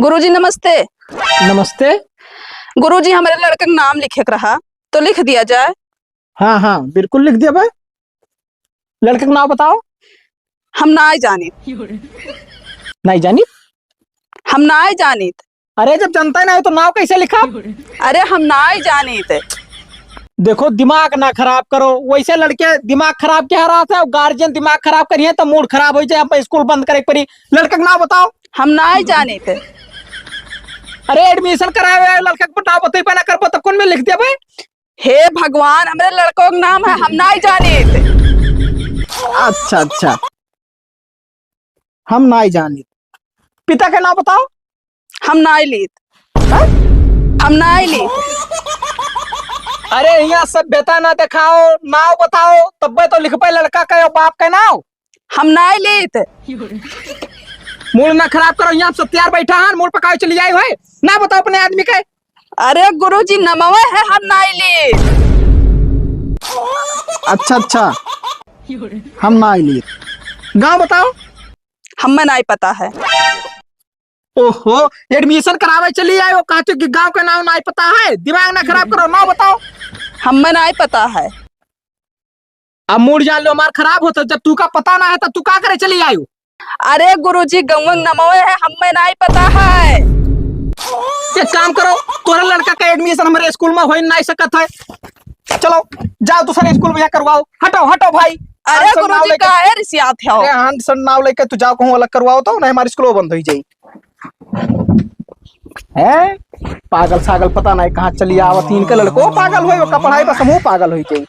गुरुजी नमस्ते। नमस्ते। गुरुजी हमारे लड़के का नाम लिखे के रहा तो लिख दिया जाए। हाँ हाँ बिल्कुल लिख दिया भाई। लड़के का नाम बताओ। हम नाय जानित। नहीं जानी? हम नाय जानित। अरे जब जनता ही ना है तो नाम कैसे लिखा? अरे हम नाय जानित। देखो दिमाग ना खराब करो, वैसे लड़के दिमाग खराब क्या रहा था, गार्जियन दिमाग खराब करिए तो मूड खराब हो जाए, स्कूल बंद करे पड़ी। लड़के का नाम बताओ। हम नाय जानित। अरे एडमिशन कराए हुए लड़के का नाम बता पाना कर तो कौन में लिख दिया भाई? हे भगवान, हमारे लड़कों का नाम है हम नाय जानित। अच्छा अच्छा, हम नहीं जानी। पिता का नाम बताओ। हम नाय लीत। हम नाय लीत। अरे यहाँ सभ्यता ना दिखाओ, नाम बताओ तब तो लिख पाए लड़का का बाप का नाम। हम नाय लीत। मूड ना खराब करो, यहाँ सत्यार बैठा है, मूड पकाए चली आई हुए ना बताओ अपने आदमी का। अरे गुरुजी नमवे है हम नाय लीत। अच्छा अच्छा, हम ना लिए। गाँव बताओ। हमें नाय पता है। ओहो, एडमिशन करावे चली आई हो, कहते कि गांव का नाम नहीं पता है। दिमाग ना खराब करो, ना बताओ। हमें नाय पता है। अब मूड जान लो हमार खराब होता, जब तू का पता ना है तो तू का करे चली आई हो? अरे गुरुजी गंवंग नमवे है हमें नाय पता है। एक काम करो, तोरा लड़का का एडमिशन हमारे स्कूल में हो नहीं सकता है। चलो जाओ दूसरे स्कूल में जा करवाओ। हटो हटो भाई। अरे गुरुजी का है रिसियात है। अरे नाव लेके तू जाओ कहूँ अलग करवाओ तो नहीं, हमारी स्कूल बंद हो जाई है। पागल सागल पता नहीं कहाँ चली आवत, इनके लड़को पागल हो का पढ़ाई का समूह पागल हो जाई।